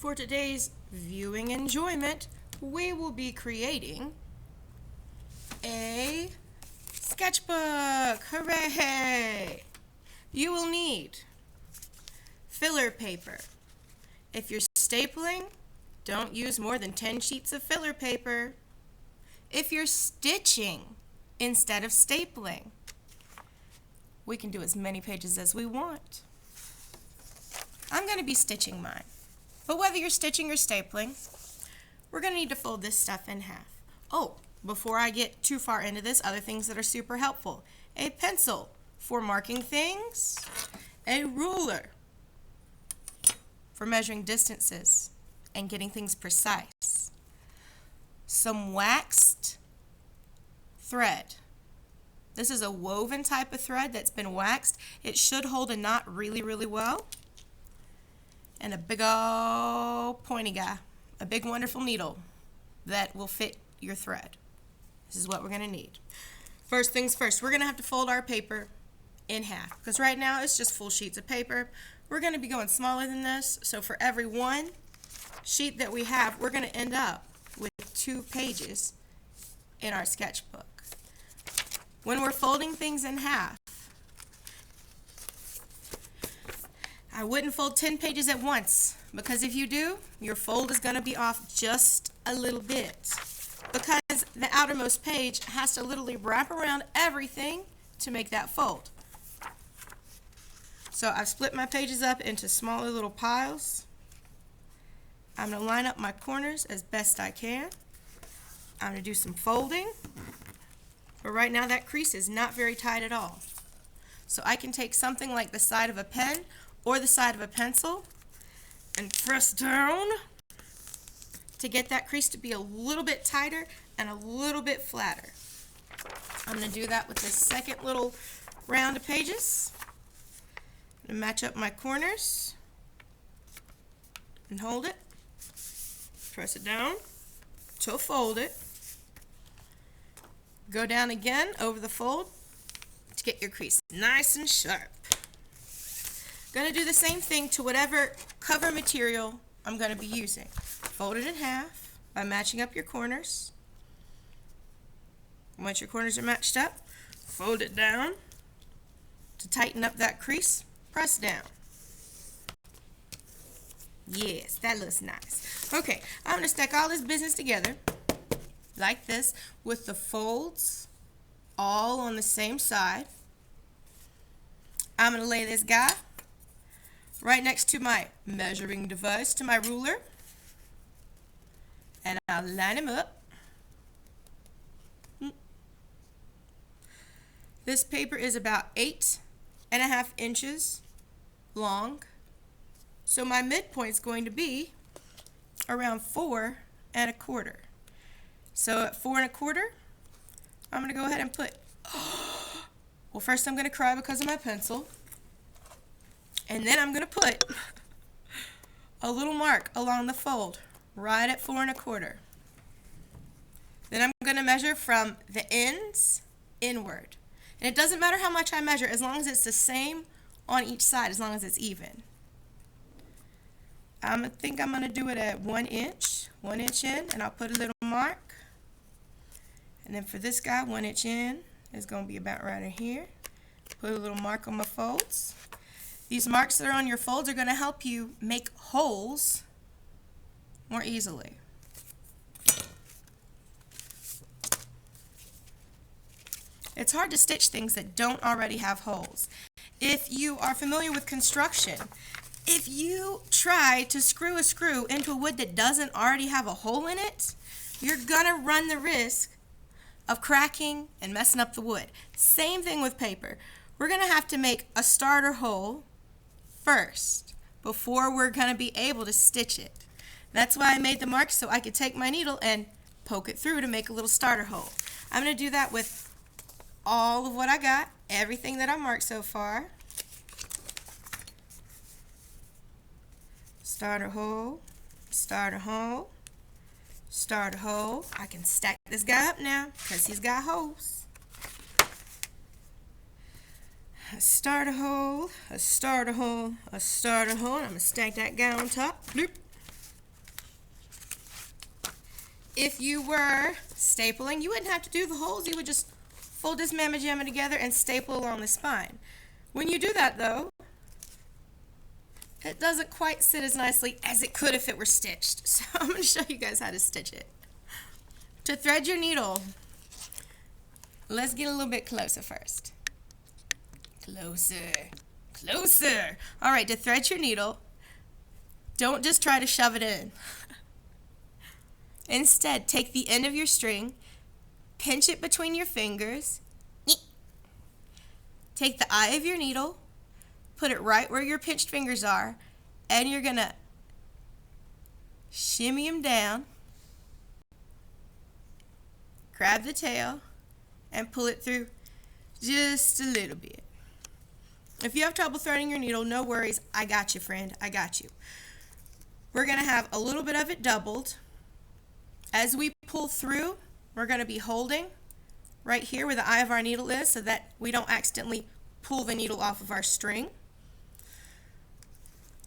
For today's viewing enjoyment, we will be creating a sketchbook. Hooray! You will need filler paper. If you're stapling, don't use more than 10 sheets of filler paper. If you're stitching instead of stapling, we can do as many pages as we want. I'm going to be stitching mine. But whether you're stitching or stapling, we're going to need to fold this stuff in half. Oh, before I get too far into this, other things that are super helpful. A pencil for marking things. A ruler for measuring distances and getting things precise. Some waxed thread. This is a woven type of thread that's been waxed. It should hold a knot really, really well. And a big old pointy guy, a big wonderful needle that will fit your thread. This is what we're going to need. First things first, we're going to have to fold our paper in half because right now it's just full sheets of paper. We're going to be going smaller than this, so for every one sheet that we have, we're going to end up with 2 pages in our sketchbook. When we're folding things in half, I wouldn't fold 10 pages at once, because if you do, your fold is going to be off just a little bit, because the outermost page has to literally wrap around everything to make that fold. So I've split my pages up into smaller little piles. I'm going to line up my corners as best I can. I'm going to do some folding, but right now that crease is not very tight at all. So I can take something like the side of a pen or the side of a pencil and press down to get that crease to be a little bit tighter and a little bit flatter. I'm going to do that with this second little round of pages. I'm going to match up my corners and hold it. Press it down to fold it. Go down again over the fold to get your crease nice and sharp. Going to do the same thing to whatever cover material I'm going to be using. Fold it in half by matching up your corners. Once your corners are matched up, fold it down to tighten up that crease. Press down. Yes, that looks nice. Okay, I'm going to stack all this business together like this with the folds all on the same side. I'm going to lay this guy right next to my measuring device, to my ruler, and I'll line him up. This paper is about 8.5 inches long, so my midpoint is going to be around 4.25. So at 4.25, I'm going to go ahead and put, well, first I'm going to cry because of my pencil. And then I'm going to put a little mark along the fold, right at 4.25. Then I'm going to measure from the ends inward. And it doesn't matter how much I measure, as long as it's the same on each side, as long as it's even. I think I'm going to do it at 1 inch in, and I'll put a little mark. And then for this guy, 1 inch in is going to be about right in here. Put a little mark on my folds. These marks that are on your folds are going to help you make holes more easily. It's hard to stitch things that don't already have holes. If you are familiar with construction, if you try to screw a screw into a wood that doesn't already have a hole in it, you're going to run the risk of cracking and messing up the wood. Same thing with paper. We're going to have to make a starter hole first before we're going to be able to stitch it. That's why I made the mark, so I could take my needle and poke it through to make a little starter hole. I'm going to do that with all of what I got, everything that I've marked so far. Starter hole, starter hole, starter hole. I can stack this guy up now because he's got holes. A starter hole, a starter hole, a starter hole. I'm going to stack that guy on top. Bloop. If you were stapling, you wouldn't have to do the holes. You would just fold this mamma jamma together and staple along the spine. When you do that, though, it doesn't quite sit as nicely as it could if it were stitched. So I'm going to show you guys how to stitch it. To thread your needle, let's get a little bit closer first. Closer. Closer. All right, to thread your needle, don't just try to shove it in. Instead, take the end of your string, pinch it between your fingers, take the eye of your needle, put it right where your pinched fingers are, and you're going to shimmy them down, grab the tail, and pull it through just a little bit. If you have trouble threading your needle, no worries. I got you, friend. I got you. We're going to have a little bit of it doubled. As we pull through, we're going to be holding right here where the eye of our needle is so that we don't accidentally pull the needle off of our string.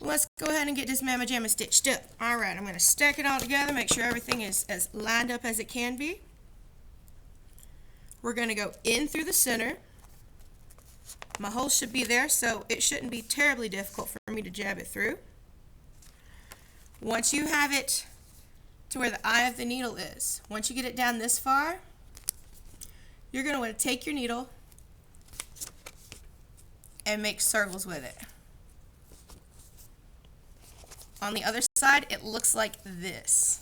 Let's go ahead and get this mamma jamma stitched up. Alright, I'm going to stack it all together, make sure everything is as lined up as it can be. We're going to go in through the center. My hole should be there, so it shouldn't be terribly difficult for me to jab it through. Once you have it to where the eye of the needle is, once you get it down this far, you're going to want to take your needle and make circles with it. On the other side, it looks like this.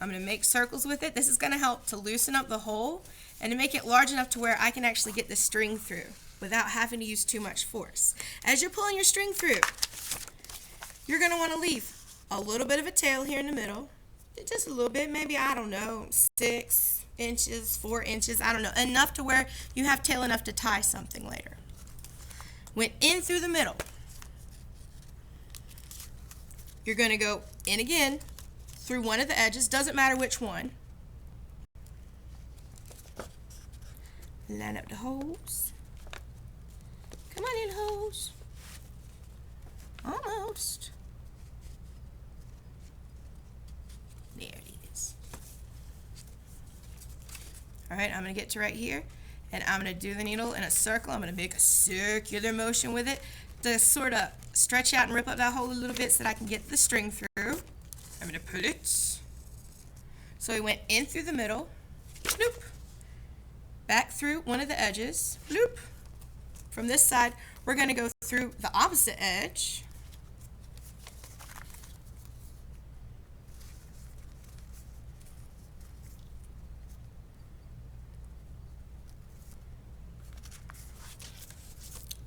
I'm going to make circles with it. This is going to help to loosen up the hole and to make it large enough to where I can actually get the string through without having to use too much force. As you're pulling your string through, you're going to want to leave a little bit of a tail here in the middle. Just a little bit, maybe, I don't know, 6 inches, 4 inches, I don't know. Enough to where you have tail enough to tie something later. Went in through the middle. You're going to go in again through one of the edges, doesn't matter which one. Line up the holes. Come on in, holes. Almost. There it is. Alright, I'm going to get to right here, and I'm going to do the needle in a circle. I'm going to make a circular motion with it to sort of stretch out and rip up that hole a little bit so that I can get the string through. I'm going to put it. So we went in through the middle, bloop, back through one of the edges, bloop. From this side, we're going to go through the opposite edge.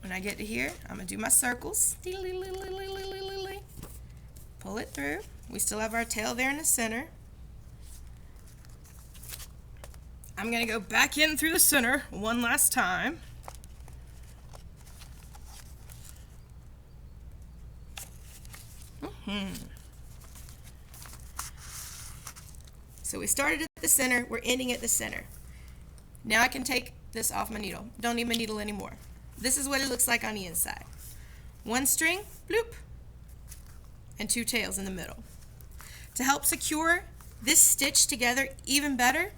When I get to here, I'm going to do my circles. Pull it through. We still have our tail there in the center. I'm going to go back in through the center one last time. So we started at the center, we're ending at the center. Now I can take this off my needle. Don't need my needle anymore. This is what it looks like on the inside. One string, bloop, and 2 tails in the middle. To help secure this stitch together even better,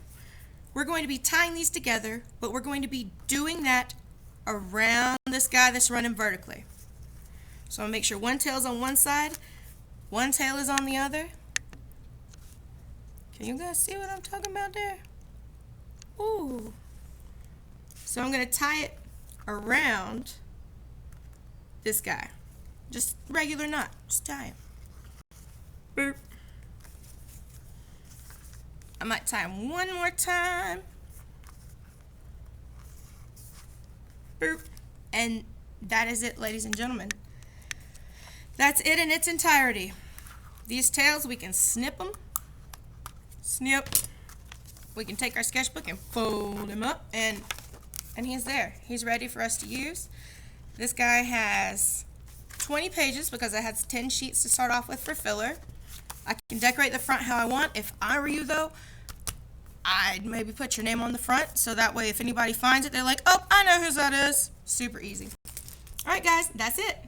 we're going to be tying these together, but we're going to be doing that around this guy that's running vertically. So I'll make sure one tail is on one side, one tail is on the other. Can you guys see what I'm talking about there? Ooh. So I'm going to tie it around this guy. Just regular knot. Just tie him. Boop. I might tie him one more time. Boop. And that is it, ladies and gentlemen. That's it in its entirety. These tails, we can snip them. Snip. We can take our sketchbook and fold him up, and he's there. He's ready for us to use. This guy has 20 pages because I had 10 sheets to start off with for filler. I can decorate the front how I want. If I were you, though, I'd maybe put your name on the front so that way if anybody finds it, they're like, oh, I know whose that is. Super easy. All right, guys, that's it.